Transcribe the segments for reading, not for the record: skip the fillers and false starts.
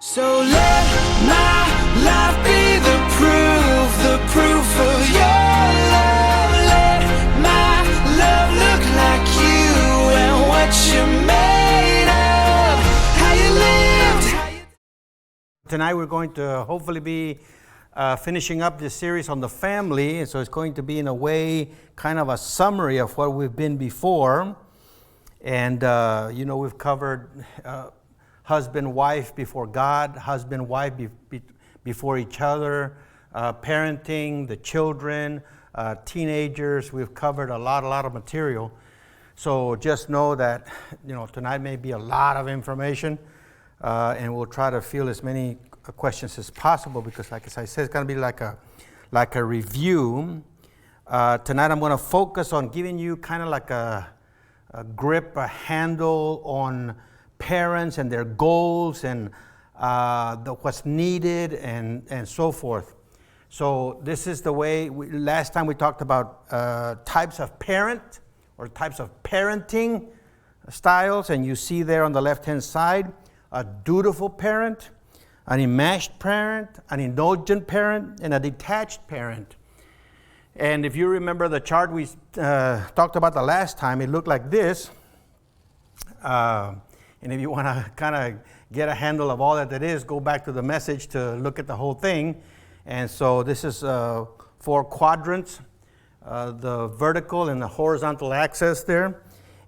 So let my life be the proof of your love. Let my love look like you and what you're made of. How you lived. Tonight we're going to hopefully be finishing up this series on the family. And so it's going to be in a way kind of a summary of what we've been before. And, we've covered husband, wife before God, husband, wife before each other, parenting, the children, teenagers. We've covered a lot of material. So just know that, tonight may be a lot of information, and we'll try to field as many questions as possible because, like I said, it's going to be like a review. Tonight I'm going to focus on giving you kind of like a grip, a handle on parents and their goals and what's needed and so forth. So this is the way, last time we talked about types of parent or types of parenting styles, and you see there on the left-hand side, a dutiful parent, an enmeshed parent, an indulgent parent, and a detached parent. And if you remember the chart we talked about the last time, it looked like this. And if you want to kind of get a handle of all that it is, go back to the message to look at the whole thing. And so this is 4 quadrants, the vertical and the horizontal axis there.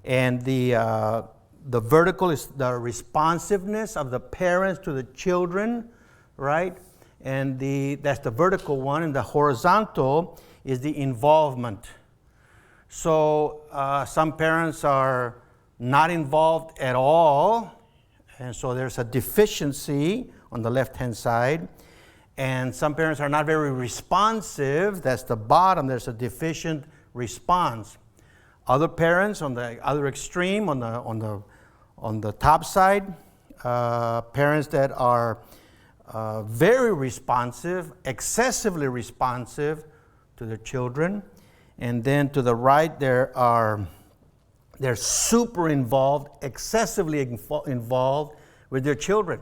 And the vertical is the responsiveness of the parents to the children, right? And that's the vertical one, and the horizontal is the involvement. So some parents are not involved at all, and so there's a deficiency on the left-hand side. And some parents are not very responsive. That's the bottom. There's a deficient response. Other parents on the other extreme, on the top side, parents that are very responsive, excessively responsive to their children. And then to the right, they're super involved, excessively involved with their children.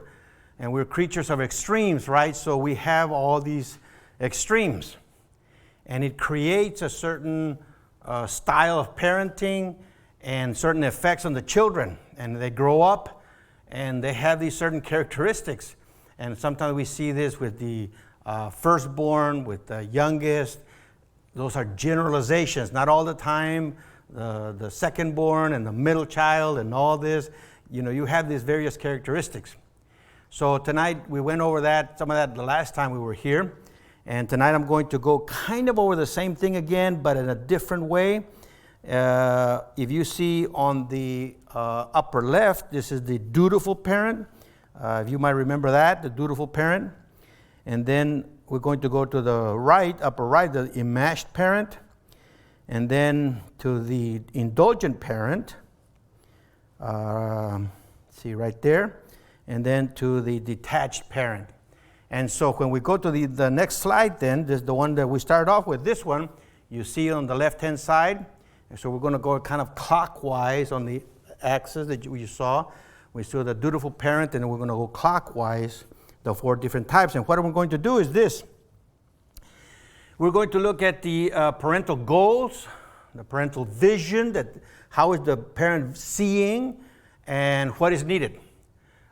And we're creatures of extremes, right? So we have all these extremes. And it creates a certain style of parenting and certain effects on the children. And they grow up and they have these certain characteristics. And sometimes we see this with the firstborn, with the youngest. Those are generalizations, not all the time. The second-born and the middle child and all this, you have these various characteristics. So tonight we went over some of that the last time we were here. And tonight I'm going to go kind of over the same thing again, but in a different way. If you see on the upper left, this is the dutiful parent. If you might remember that, the dutiful parent. And then we're going to go to the right, upper right, the enmeshed parent. And then to the indulgent parent, see right there, and then to the detached parent. And so when we go to the next slide then, this is the one that we started off with, this one, you see on the left-hand side. And so we're going to go kind of clockwise on the axis that you saw. We saw the dutiful parent, and then we're going to go clockwise, the 4 different types. And what we're going to do is this. We're going to look at the parental goals, the parental vision, that how is the parent seeing and what is needed,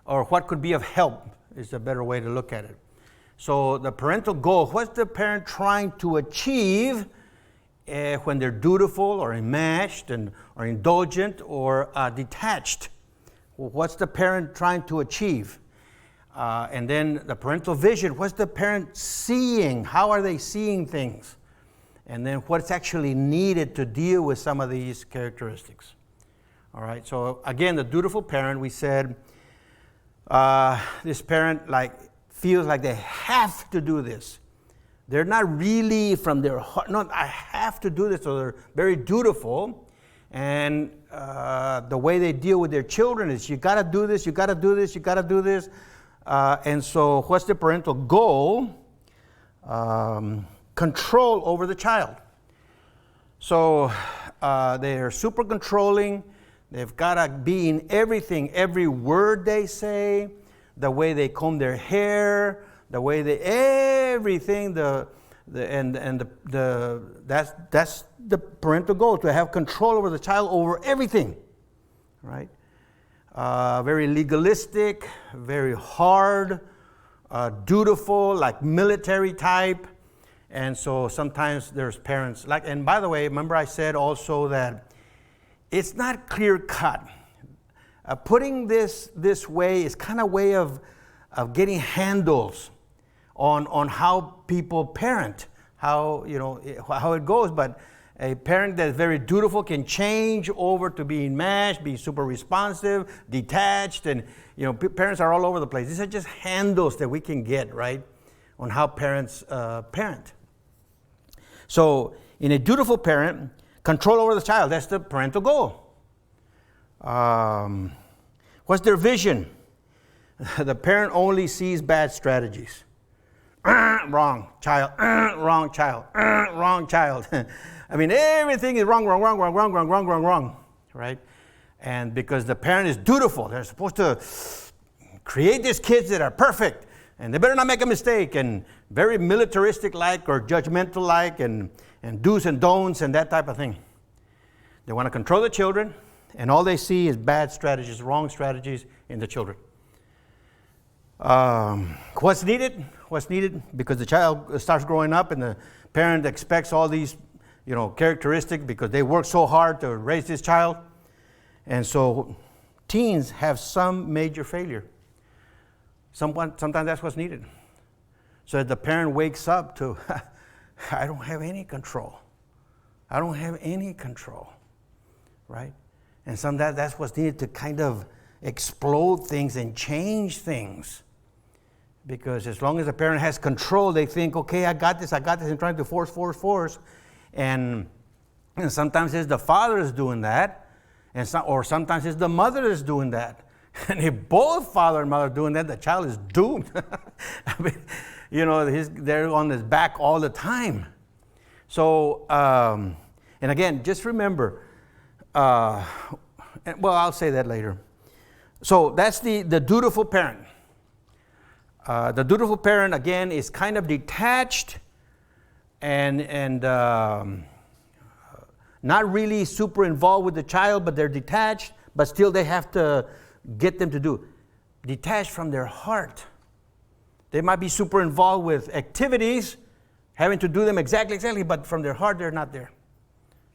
or what could be of help is a better way to look at it. So the parental goal, what's the parent trying to achieve when they're dutiful or enmeshed or indulgent or detached? Well, what's the parent trying to achieve? And then the parental vision, what's the parent seeing? How are they seeing things? And then what's actually needed to deal with some of these characteristics? All right, so again, the dutiful parent, we said this parent feels like they have to do this. They're not really from their heart, no, I have to do this, so they're very dutiful. And the way they deal with their children is, you got to do this, you got to do this, you got to do this. And so what's the parental goal? Control over the child. So they're super controlling. They've got to be in everything, every word they say. the way they comb their hair, the way they everything. That's the parental goal, to have control over the child, over everything, right? Very legalistic, very hard, dutiful, like military type. And so sometimes there's parents like, and by the way, remember I said also that it's not clear cut. Putting this way is kind of way of getting handles on how people parent, how it goes. But a parent that's very dutiful can change over to being mashed, be super responsive, detached, and parents are all over the place. These are just handles that we can get, right, on how parents parent. So in a dutiful parent, control over the child, that's the parental goal. What's their vision? The parent only sees bad strategies. Wrong child, wrong child, wrong child. I mean, everything is wrong, right? And because the parent is dutiful, they're supposed to create these kids that are perfect, and they better not make a mistake, and very militaristic-like or judgmental-like, and do's and don'ts and that type of thing. They want to control the children, and all they see is bad strategies, wrong strategies in the children. What's needed? Because the child starts growing up and the parent expects all these, characteristics because they work so hard to raise this child. And so teens have some major failure. Sometimes that's what's needed. So that the parent wakes up to, I don't have any control. I don't have any control, right? And sometimes that's what's needed to kind of explode things and change things. Because as long as the parent has control, they think, okay, I got this, and trying to force. And sometimes it's the father is doing that, or sometimes it's the mother is doing that. And if both father and mother are doing that, the child is doomed. I mean, they're on his back all the time. So, and again, just remember, I'll say that later. So that's the dutiful parent. The dutiful parent, again, is kind of detached and not really super involved with the child, but they're detached, but still they have to get them to do. Detached from their heart. They might be super involved with activities, having to do them exactly, but from their heart, they're not there.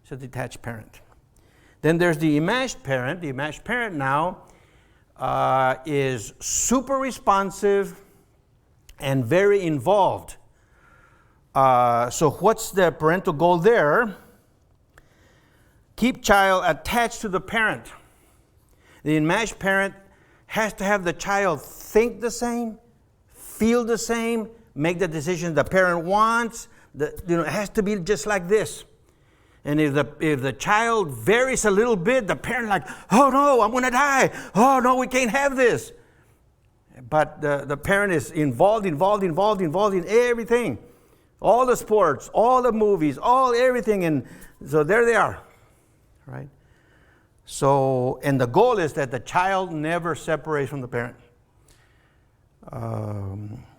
It's a detached parent. Then there's the enmeshed parent. The enmeshed parent now is super responsive and very involved. So what's the parental goal there? Keep child attached to the parent. The enmeshed parent has to have the child think the same, feel the same, make the decision the parent wants. It has to be just like this. And if the child varies a little bit, the parent like, oh no, I'm going to die. Oh no, we can't have this. But the parent is involved in everything. All the sports, all the movies, everything. And so there they are, right? So, and the goal is that the child never separates from the parent.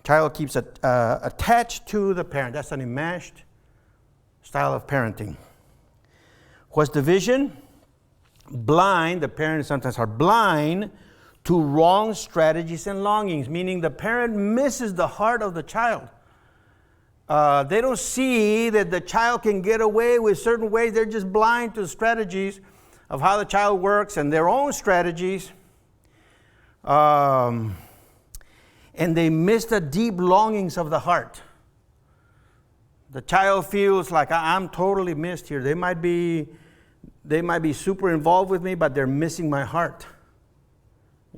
Child keeps attached to the parent. That's an enmeshed style of parenting. What's the vision? Blind. The parents sometimes are blind to wrong strategies and longings, meaning the parent misses the heart of the child. They don't see that the child can get away with certain ways. They're just blind to strategies of how the child works and their own strategies. And they miss the deep longings of the heart. The child feels like I'm totally missed here. They might be super involved with me, but they're missing my heart.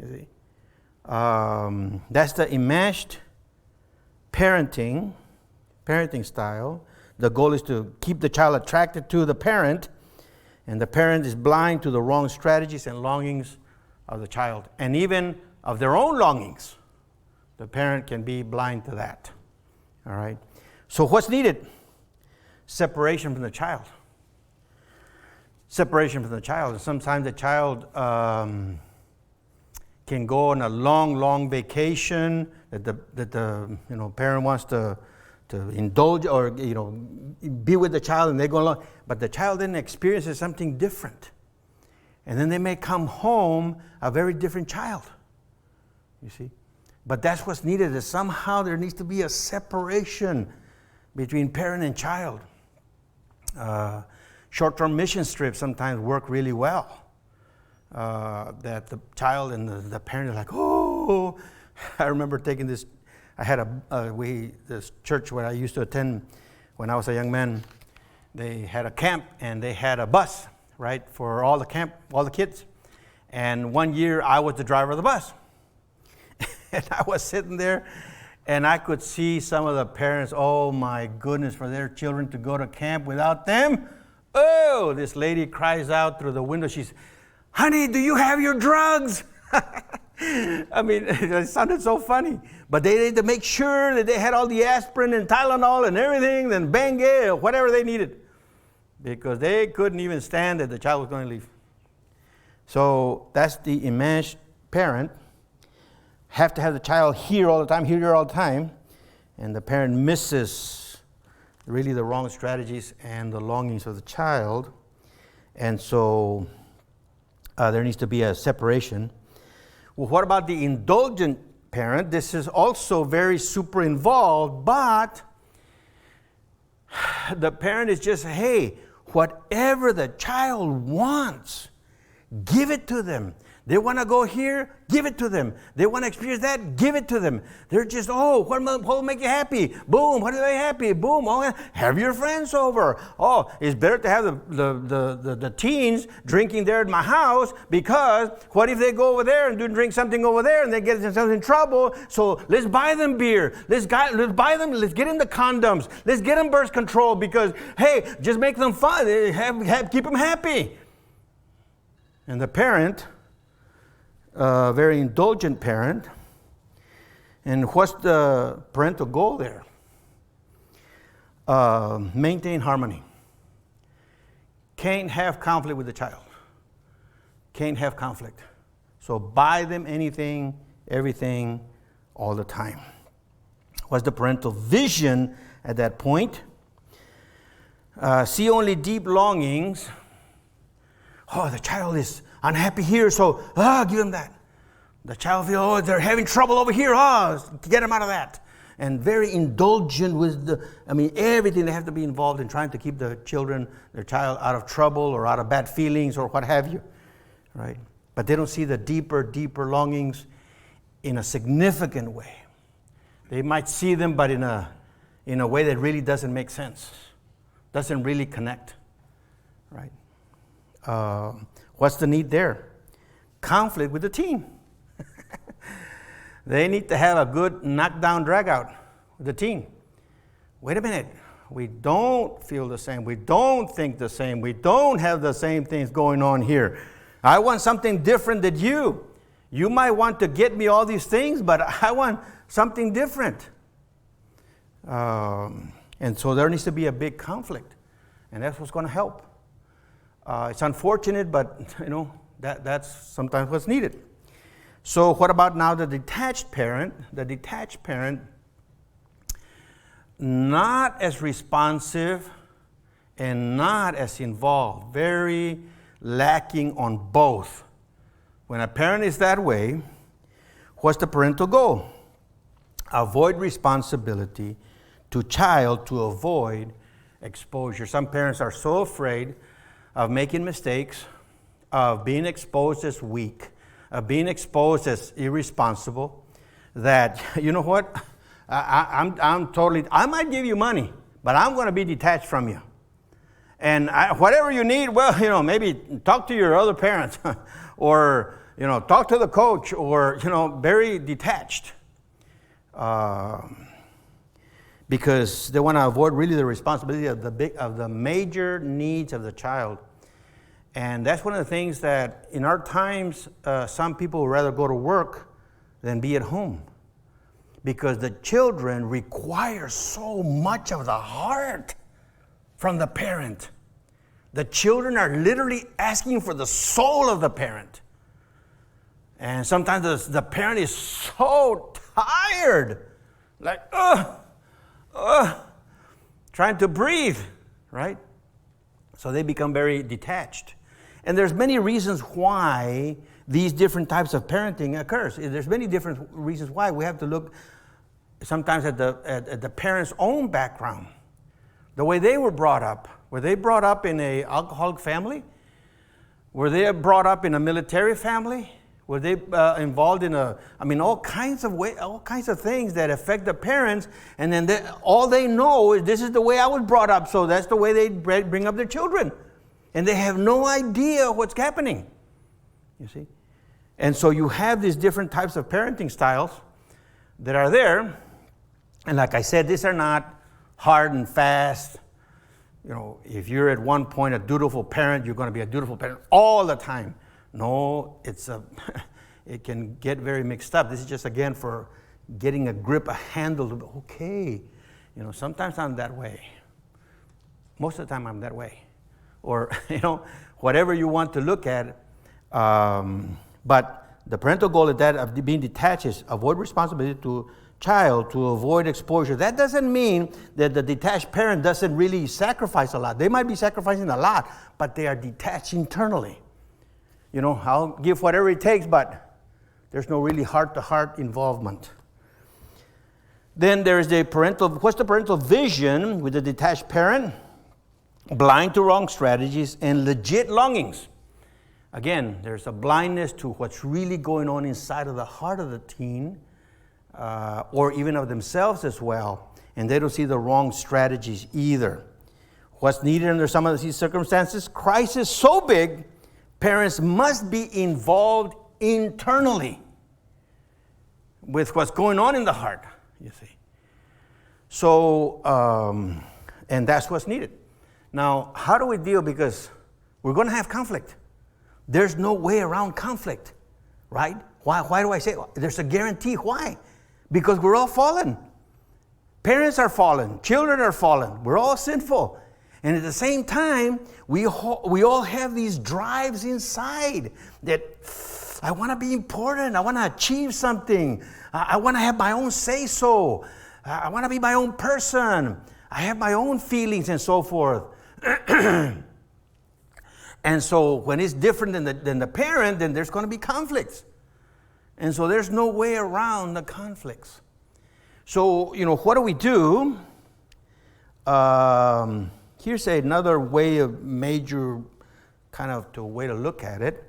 You see, that's the enmeshed parenting style. The goal is to keep the child attracted to the parent, and the parent is blind to the wrong strategies and longings of the child, and even of their own longings. The parent can be blind to that. All right. So what's needed? Separation from the child. Separation from the child. Sometimes the child can go on a long vacation that the parent wants to indulge or be with the child, and they go along, but the child then experiences something different, and then they may come home a very different child. You see, but that's what's needed. Is somehow there needs to be a separation between parent and child. Short-term mission trips sometimes work really well. That the child and the parent are like, oh, I remember taking this. I had this church where I used to attend when I was a young man. They had a camp and they had a bus, right, for all the kids. And one year I was the driver of the bus, and I was sitting there, and I could see some of the parents. Oh my goodness, for their children to go to camp without them. Oh, this lady cries out through the window. She's, honey, do you have your drugs? I mean, it sounded so funny. But they had to make sure that they had all the aspirin and Tylenol and everything, and Bengay or whatever they needed, because they couldn't even stand that the child was going to leave. So that's the enmeshed parent. Have to have the child here all the time, and the parent misses really the wrong strategies and the longings of the child. And so there needs to be a separation. Well, what about the indulgent parent? This is also very super involved, but the parent is just, hey, whatever the child wants, give it to them. They want to go here, give it to them. They want to experience that, give it to them. They're just, what will make you happy? Boom, what are they happy? Boom, have your friends over. Oh, it's better to have the teens drinking there at my house, because what if they go over there and drink something over there and they get themselves in trouble? So let's buy them beer. Let's get them the condoms. Let's get them birth control, because, hey, just make them fun. Keep them happy. And the parent, very indulgent parent. And what's the parental goal there? Maintain harmony. Can't have conflict with the child. Can't have conflict. So buy them anything, everything, all the time. What's the parental vision at that point? See only deep longings. Oh, the child is unhappy here, so give them that. The child feels, they're having trouble over here, get them out of that. And very indulgent with everything. They have to be involved in trying to keep their child out of trouble or out of bad feelings or what have you, right? But they don't see the deeper longings in a significant way. They might see them, but in a way that really doesn't make sense, doesn't really connect, right? What's the need there? Conflict with the teen. They need to have a good knockdown, drag out with the teen. Wait a minute. We don't feel the same. We don't think the same. We don't have the same things going on here. I want something different than you. You might want to get me all these things, but I want something different. And so there needs to be a big conflict. And that's what's going to help. It's unfortunate, but that's sometimes what's needed. So what about now the detached parent? The detached parent, not as responsive and not as involved, very lacking on both. When a parent is that way, what's the parental goal? Avoid responsibility to child to avoid exposure. Some parents are so afraid of making mistakes, of being exposed as weak, of being exposed as irresponsible, that, you know what, I might give you money, but I'm going to be detached from you. And whatever you need, well, maybe talk to your other parents or, talk to the coach, or, very detached. Because they want to avoid really the responsibility of the major needs of the child. And that's one of the things that in our times, some people would rather go to work than be at home, because the children require so much of the heart from the parent. The children are literally asking for the soul of the parent. And sometimes the parent is so tired, like, trying to breathe, right? So they become very detached. And there's many reasons why these different types of parenting occurs. There's many different reasons why. We have to look sometimes at the parent's own background, the way they were brought up. Were they brought up in an alcoholic family? Were they brought up in a military family? Were they involved in all kinds of things that affect the parents, and then all they know is this is the way I was brought up, so that's the way they bring up their children. And they have no idea what's happening, you see. And so you have these different types of parenting styles that are there. And like I said, these are not hard and fast. You know, if you're at one point a dutiful parent, you're going to be a dutiful parent all the time. No, it can get very mixed up. This is just, again, for getting a grip, a handle. Okay, you know, sometimes I'm that way. Most of the time I'm that way. Or, you know, whatever you want to look at. But the parental goal is that of being detached is avoid responsibility to child, to avoid exposure. That doesn't mean that the detached parent doesn't really sacrifice a lot. They might be sacrificing a lot, but they are detached internally. You know, I'll give whatever it takes, but there's no really heart-to-heart involvement. Then there's what's the parental vision with the detached parent? Blind to wrong strategies and legit longings. Again, there's a blindness to what's really going on inside of the heart of the teen, or even of themselves as well. And they don't see the wrong strategies either. What's needed under some of these circumstances? Crisis so big, parents must be involved internally with what's going on in the heart, you see. So, and that's what's needed. Now, how do we deal? Because we're going to have conflict. There's no way around conflict, right? Why do I say there's a guarantee? Why? Because we're all fallen. Parents are fallen. Children are fallen. We're all sinful. And at the same time, we all have these drives inside that I want to be important. I want to achieve something. I want to have my own say-so. I want to be my own person. I have my own feelings and so forth. And so when it's different than the parent, then there's going to be conflicts. And so there's no way around the conflicts. So, you know, what do we do? Here's another way of major kind of way to look at it.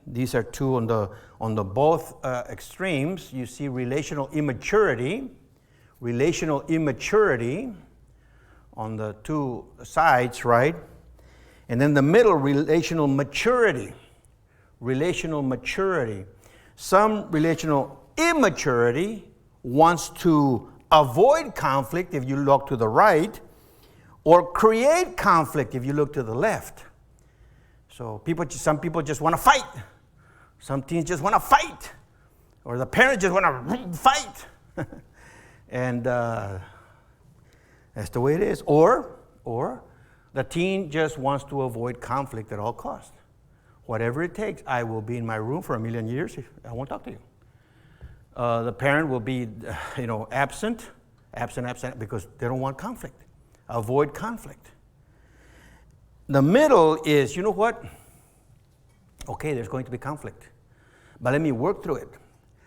These are two on the both extremes. You see relational immaturity on the two sides, right? And then the middle, relational maturity. Some relational immaturity wants to avoid conflict if you look to the right, or create conflict if you look to the left. So some people just want to fight. Some teens just want to fight. Or the parents just want to fight. And that's the way it is. Or the teen just wants to avoid conflict at all costs. Whatever it takes, I will be in my room for 1,000,000 years. I won't talk to you. The parent will be, absent, because they don't want conflict. Avoid conflict. The middle is, you know what? Okay, there's going to be conflict, but let me work through it.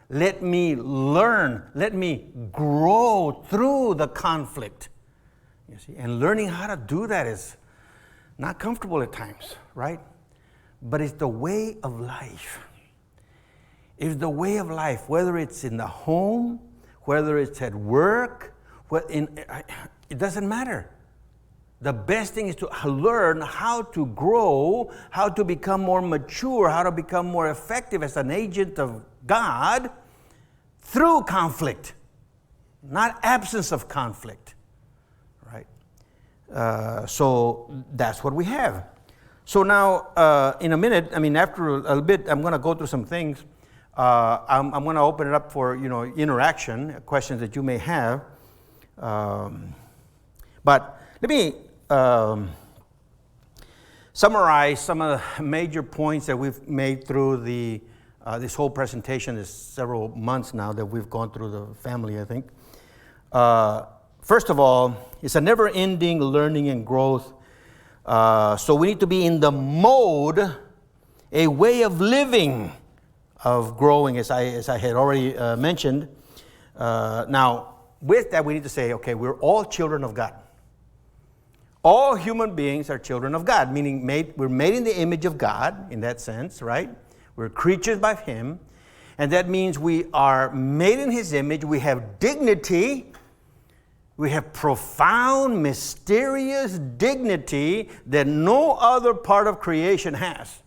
Let me learn. Let me grow through the conflict. You see, and learning how to do that is not comfortable at times, right? But it's the way of life. It's the way of life, whether it's in the home, whether it's at work, it doesn't matter. The best thing is to learn how to grow, how to become more mature, how to become more effective as an agent of God through conflict, not absence of conflict, right? So that's what we have. So now, in a minute, after a little bit, I'm going to go through some things. I'm going to open it up for, interaction, questions that you may have. But let me summarize some of the major points that we've made through this whole presentation. Is several months now that we've gone through the family, I think. First of all, it's a never-ending learning and growth. So we need to be in the mode, a way of living, of growing, as I had already mentioned. Now, with that, we need to say, okay, we're all children of God. All human beings are children of God, meaning we're made in the image of God, in that sense, right? We're creatures by Him. And that means we are made in His image. We have dignity. We have profound, mysterious dignity that no other part of creation has.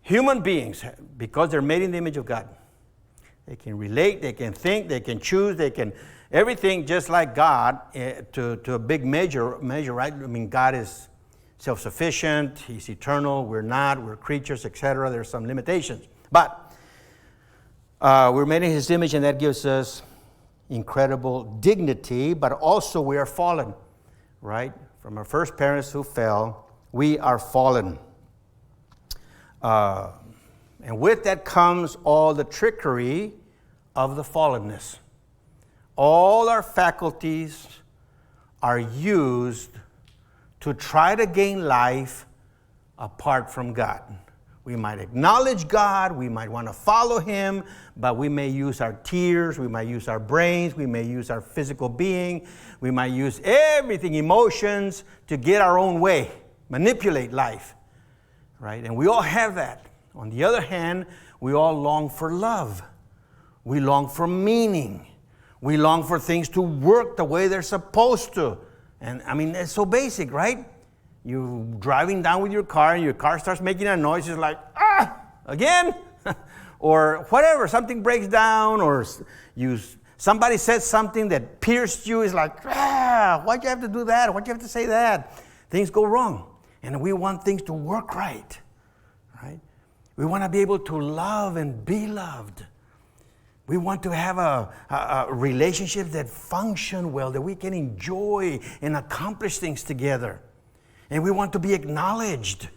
Human beings, because they're made in the image of God, they can relate, they can think, they can choose, they can, everything just like God to a big measure, right? I mean, God is self-sufficient, He's eternal, we're not, we're creatures, etc. There's some limitations. But we're made in His image, and that gives us incredible dignity, but also we are fallen, right? From our first parents who fell, we are fallen. And with that comes all the trickery of the fallenness. All our faculties are used to try to gain life apart from God. We might acknowledge God, we might want to follow Him, but we may use our tears, we might use our brains, we may use our physical being, we might use everything, emotions, to get our own way, manipulate life, right? And we all have that. On the other hand, we all long for love. We long for meaning. We long for things to work the way they're supposed to. And I mean, it's so basic, right? You're driving down with your car and your car starts making a noise. It's like, again? Or whatever, something breaks down, or somebody says something that pierced you. It's like, why'd you have to do that? Why'd you have to say that? Things go wrong. And we want things to work right? We want to be able to love and be loved. We want to have a relationship that function well, that we can enjoy and accomplish things together. And we want to be acknowledged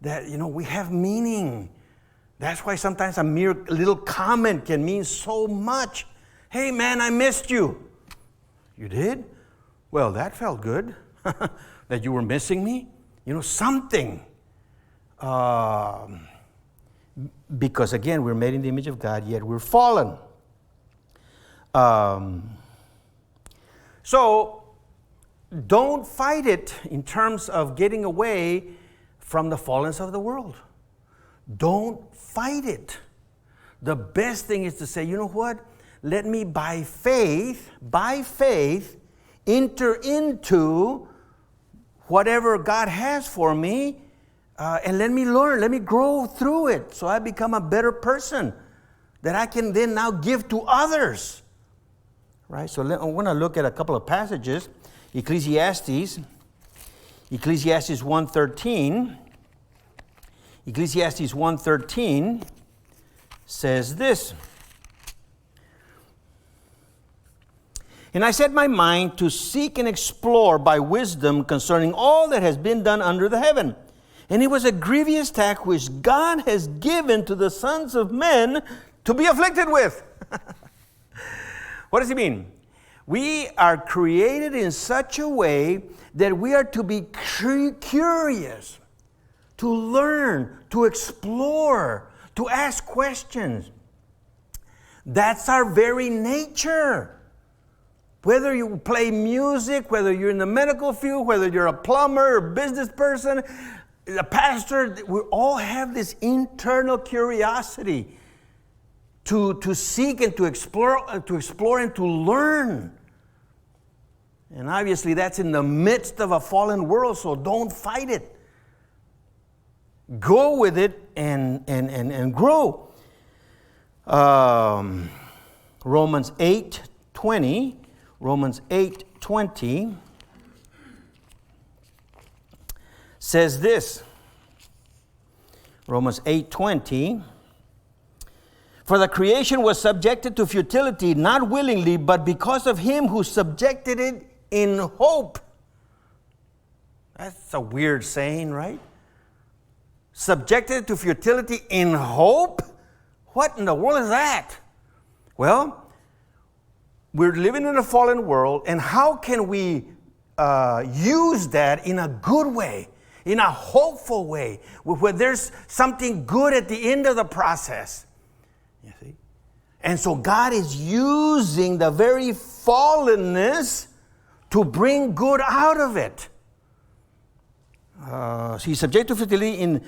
that, we have meaning. That's why sometimes a mere little comment can mean so much. Hey, man, I missed you. You did? Well, that felt good. That you were missing me. Something. Because, again, we're made in the image of God, yet we're fallen. So, don't fight it in terms of getting away from the fallenness of the world. Don't fight it. The best thing is to say, you know what? Let me by faith, enter into whatever God has for me, and let me learn, let me grow through it so I become a better person that I can then now give to others. Right? So I want to look at a couple of passages. Ecclesiastes 1:13. Ecclesiastes 1:13 says this. And I set my mind to seek and explore by wisdom concerning all that has been done under the heaven. And it was a grievous task which God has given to the sons of men to be afflicted with. What does he mean? We are created in such a way that we are to be curious, to learn, to explore, to ask questions. That's our very nature. Whether you play music, whether you're in the medical field, whether you're a plumber, a business person, a pastor, we all have this internal curiosity to seek and to explore and to learn. And obviously that's in the midst of a fallen world, so don't fight it. Go with it and grow. Romans 8:20 says this. Romans 8:20. For the creation was subjected to futility, not willingly, but because of him who subjected it in hope. That's a weird saying, right? Subjected to futility in hope? What in the world is that? Well, we're living in a fallen world, and how can we use that in a good way, in a hopeful way, where there's something good at the end of the process? You see? And so God is using the very fallenness to bring good out of it. He's subject to futility in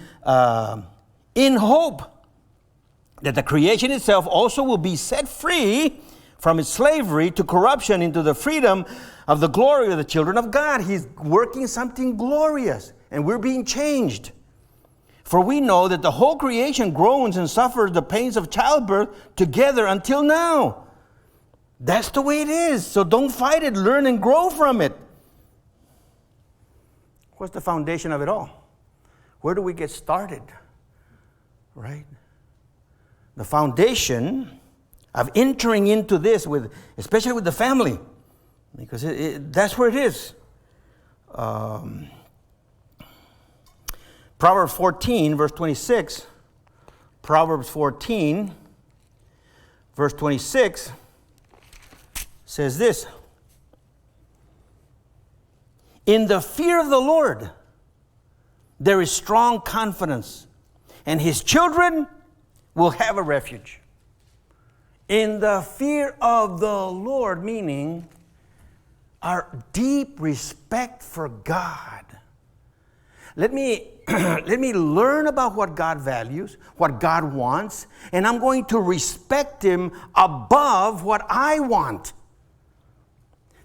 hope that the creation itself also will be set free from its slavery to corruption into the freedom of the glory of the children of God. He's working something glorious, and we're being changed. For we know that the whole creation groans and suffers the pains of childbirth together until now. That's the way it is. So don't fight it. Learn and grow from it. What's the foundation of it all? Where do we get started? Right? The foundation of entering into this, especially with the family, because that's where it is. Proverbs 14, verse 26. Proverbs 14, verse 26 says this: in the fear of the Lord, there is strong confidence, and his children will have a refuge. In the fear of the Lord, meaning our deep respect for God. Let me learn about what God values, what God wants, and I'm going to respect him above what I want.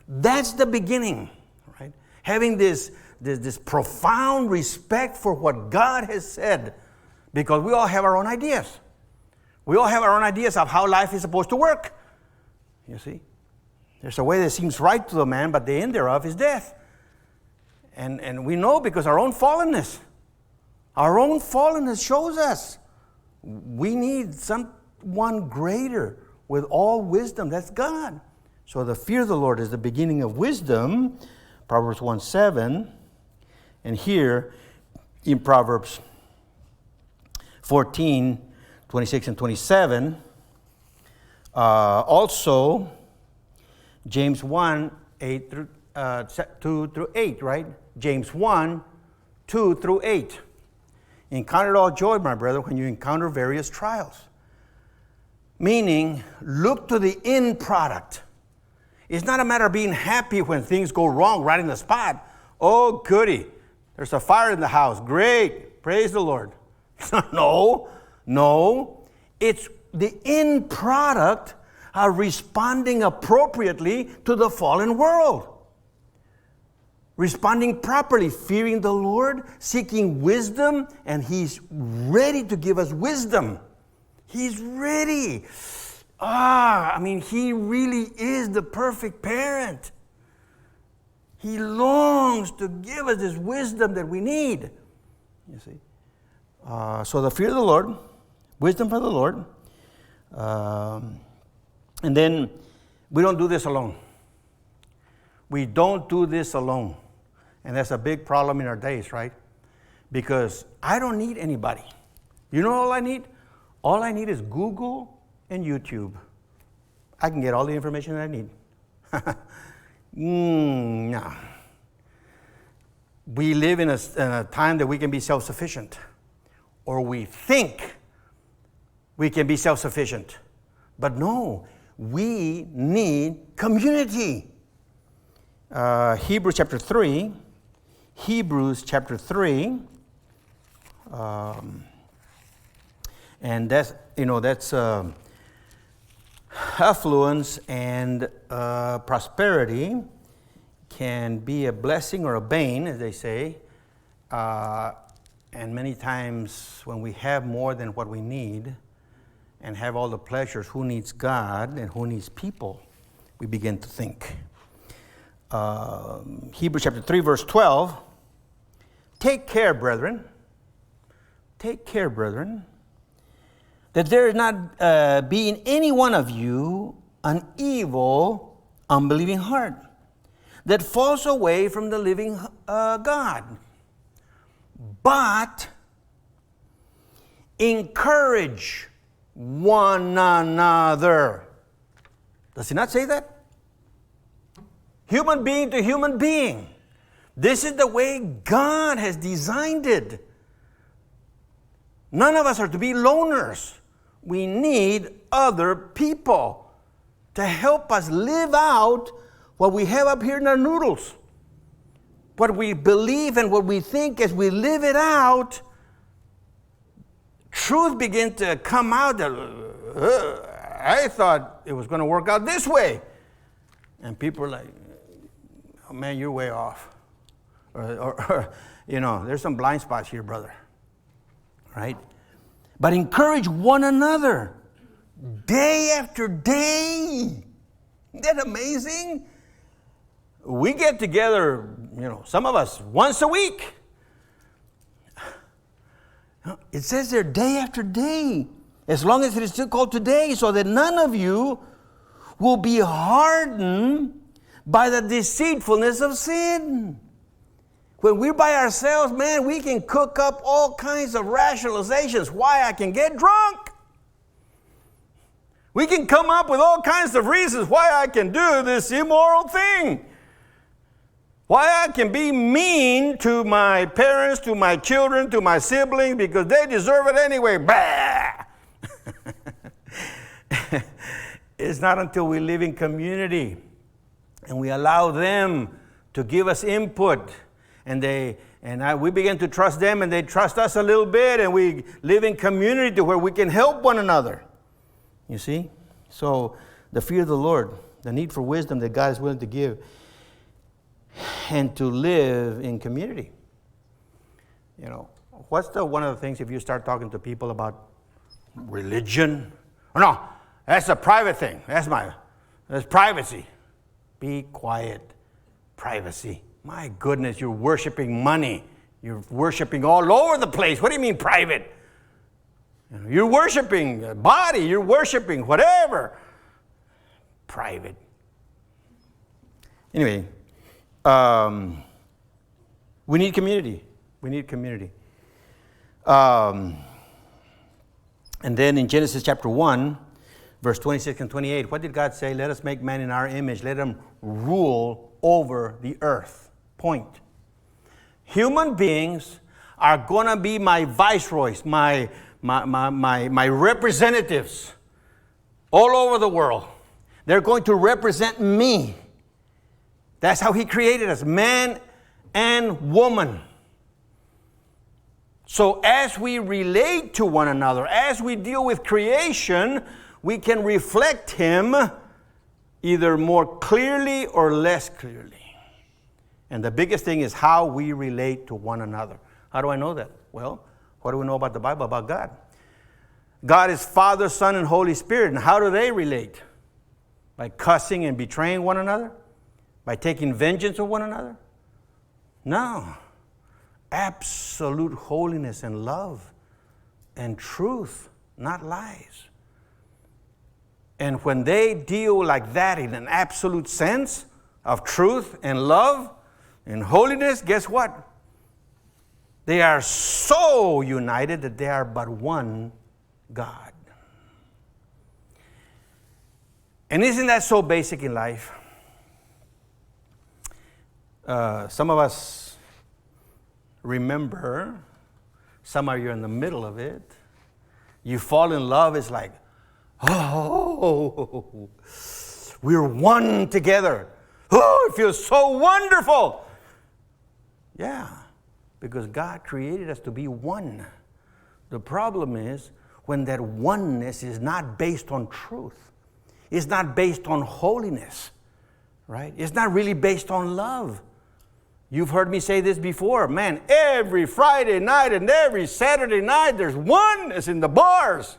That's the beginning, right? Having this profound respect for what God has said, because we all have our own ideas. We all have our own ideas of how life is supposed to work. You see? There's a way that seems right to the man, but the end thereof is death. And we know because our own fallenness shows us we need someone greater with all wisdom. That's God. So the fear of the Lord is the beginning of wisdom, Proverbs 1:7. And here in Proverbs 14, 26 and 27, also James 1, 8 through 2 through 8, right? James 1, 2 through 8. Encounter all joy, my brother, when you encounter various trials. Meaning, look to the end product. It's not a matter of being happy when things go wrong right in the spot. Oh, goody, there's a fire in the house. Great, praise the Lord. No, it's the end product of responding appropriately to the fallen world. Responding properly, fearing the Lord, seeking wisdom, and he's ready to give us wisdom. He's ready. He really is the perfect parent. He longs to give us this wisdom that we need. You see? So the fear of the Lord, wisdom for the Lord. And then we don't do this alone. We don't do this alone. And that's a big problem in our days, right? Because I don't need anybody. You know all I need? All I need is Google and YouTube. I can get all the information that I need. No. We live in a time that we can be self-sufficient. Or we think we can be self-sufficient. But no, we need community. Hebrews chapter 3. And that's affluence and prosperity can be a blessing or a bane, as they say. And many times when we have more than what we need and have all the pleasures, who needs God and who needs people, we begin to think. Hebrews chapter 3, verse 12. Take care, brethren, that there is not be in any one of you an evil, unbelieving heart, that falls away from the living God. But encourage one another. Does he not say that? Human being to human being. This is the way God has designed it. None of us are to be loners. We need other people to help us live out what we have up here in our noodles. What we believe and what we think, as we live it out, truth begins to come out that I thought it was going to work out this way. And people are like, oh man, you're way off. Or there's some blind spots here, brother. Right? But encourage one another day after day. Isn't that amazing? We get together, some of us once a week. It says there day after day, as long as it is still called today, so that none of you will be hardened by the deceitfulness of sin. When we're by ourselves, man, we can cook up all kinds of rationalizations why I can get drunk. We can come up with all kinds of reasons why I can do this immoral thing. Why I can be mean to my parents, to my children, to my siblings, because they deserve it anyway. Bah! It's not until we live in community and we allow them to give us input, and we begin to trust them, and they trust us a little bit, and we live in community to where we can help one another. You see? So the fear of the Lord, the need for wisdom that God is willing to give, and to live in community. What's one of the things if you start talking to people about religion? Oh, no, that's a private thing. That's privacy. Be quiet. Privacy. My goodness, you're worshiping money. You're worshiping all over the place. What do you mean private? You're worshiping a body. You're worshiping whatever. Private. Anyway, we need community. We need community. And then in Genesis chapter 1, verse 26 and 28, what did God say? Let us make man in our image. Let him rule over the earth. Point. Human beings are going to be my viceroys, my representatives all over the world. They're going to represent me. That's how he created us, man and woman. So as we relate to one another, as we deal with creation, we can reflect him either more clearly or less clearly. And the biggest thing is how we relate to one another. How do I know that? Well, what do we know about the Bible, about God? God is Father, Son, and Holy Spirit. And how do they relate? By cussing and betraying one another? By taking vengeance of one another? No. Absolute holiness and love and truth, not lies. And when they deal like that in an absolute sense of truth and love and holiness, guess what? They are so united that they are but one God. And isn't that so basic in life? Some of us remember, some of you are in the middle of it. You fall in love, it's like, oh, we're one together. Oh, it feels so wonderful. Yeah, because God created us to be one. The problem is when that oneness is not based on truth. It's not based on holiness, right? It's not really based on love. You've heard me say this before. Man, every Friday night and every Saturday night, there's oneness in the bars.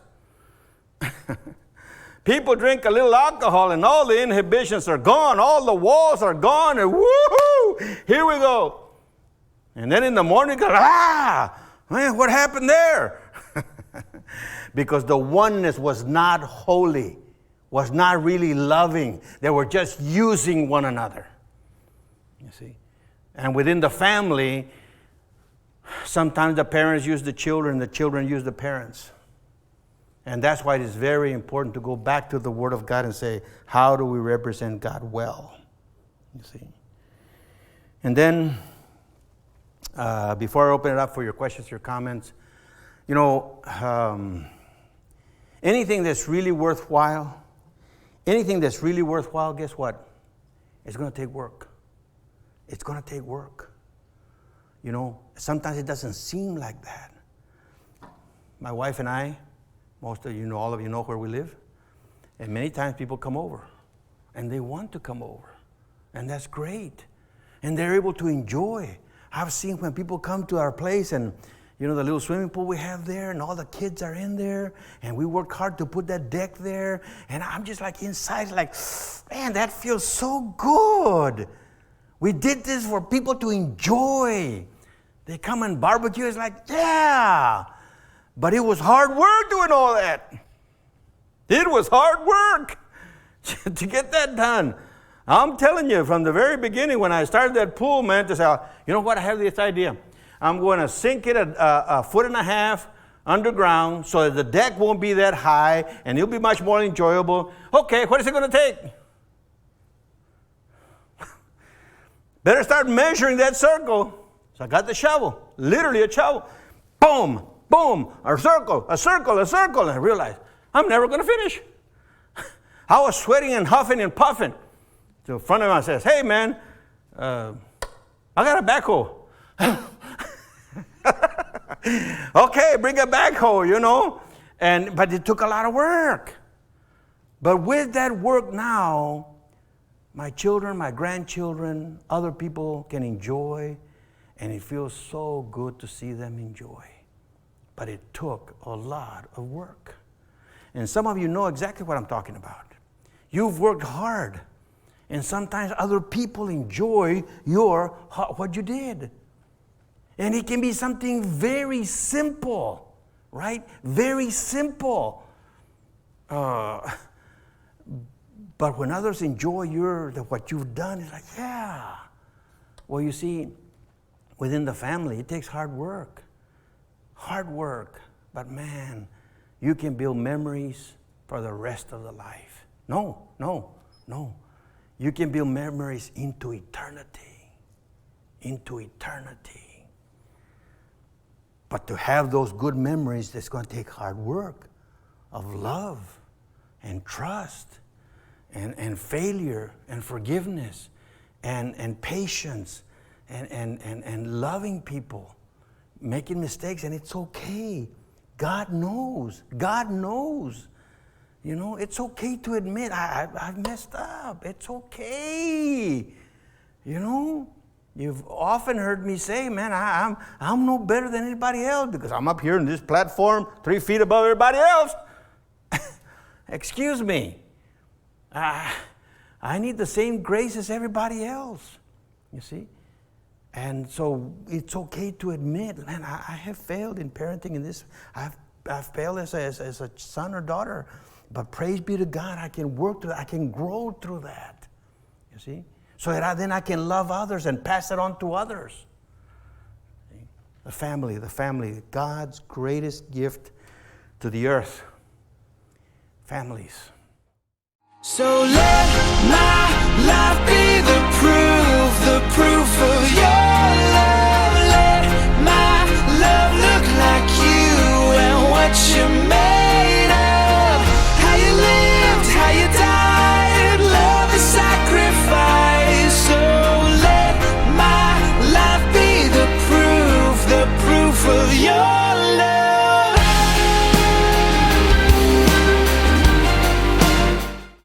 People drink a little alcohol and all the inhibitions are gone. All the walls are gone. And woohoo, here we go. And then in the morning, go, man, what happened there? Because the oneness was not holy, was not really loving. They were just using one another. You see? And within the family, sometimes the parents use the children use the parents. And that's why it is very important to go back to the Word of God and say, how do we represent God well? You see? And then, before I open it up for your questions, your comments, you know, anything that's really worthwhile, guess what? It's going to take work. It's going to take work. You know, sometimes it doesn't seem like that. My wife and I, most of you know, all of you know where we live. And many times people come over. And they want to come over. And that's great. And they're able to enjoy. I've seen when people come to our place and, you know, the little swimming pool we have there and all the kids are in there. And we worked hard to put that deck there. And I'm just like inside like, man, that feels so good. We did this for people to enjoy. They come and barbecue. It's like, yeah. But it was hard work doing all that. It was hard work to get that done. I'm telling you, from the very beginning when I started that pool, man, to say, you know what, I have this idea. I'm going to sink it a foot and a half underground so that the deck won't be that high and it'll be much more enjoyable. Okay, what is it going to take? Better start measuring that circle. So I got the shovel, literally a shovel. Boom, boom, a circle, a circle, a circle. And I realized, I'm never going to finish. I was sweating and huffing and puffing. So a friend of mine says, hey, man, I got a backhoe. Okay, bring a backhoe, you know. But it took a lot of work. But with that work now, my children, my grandchildren, other people can enjoy, and it feels so good to see them enjoy. But it took a lot of work. And some of you know exactly what I'm talking about. You've worked hard, and sometimes other people enjoy what you did. And it can be something very simple, right? Very simple. But when others enjoy what you've done, it's like, yeah. Well, you see, within the family, it takes hard work. Hard work. But man, you can build memories for the rest of the life. No. You can build memories into eternity. Into eternity. But to have those good memories, that's going to take hard work of love and trust. And failure and forgiveness and patience and loving people, making mistakes, and it's okay. God knows. God knows. You know, it's okay to admit, I've messed up. It's okay. You know, you've often heard me say, man, I'm no better than anybody else because I'm up here in this platform 3 feet above everybody else. Excuse me. I need the same grace as everybody else, you see. And so it's okay to admit, man, I have failed in parenting in this. I've failed as a son or daughter. But praise be to God, I can work through that. I can grow through that, you see. So that then I can love others and pass it on to others. See? The family, God's greatest gift to the earth. Families. So let my life be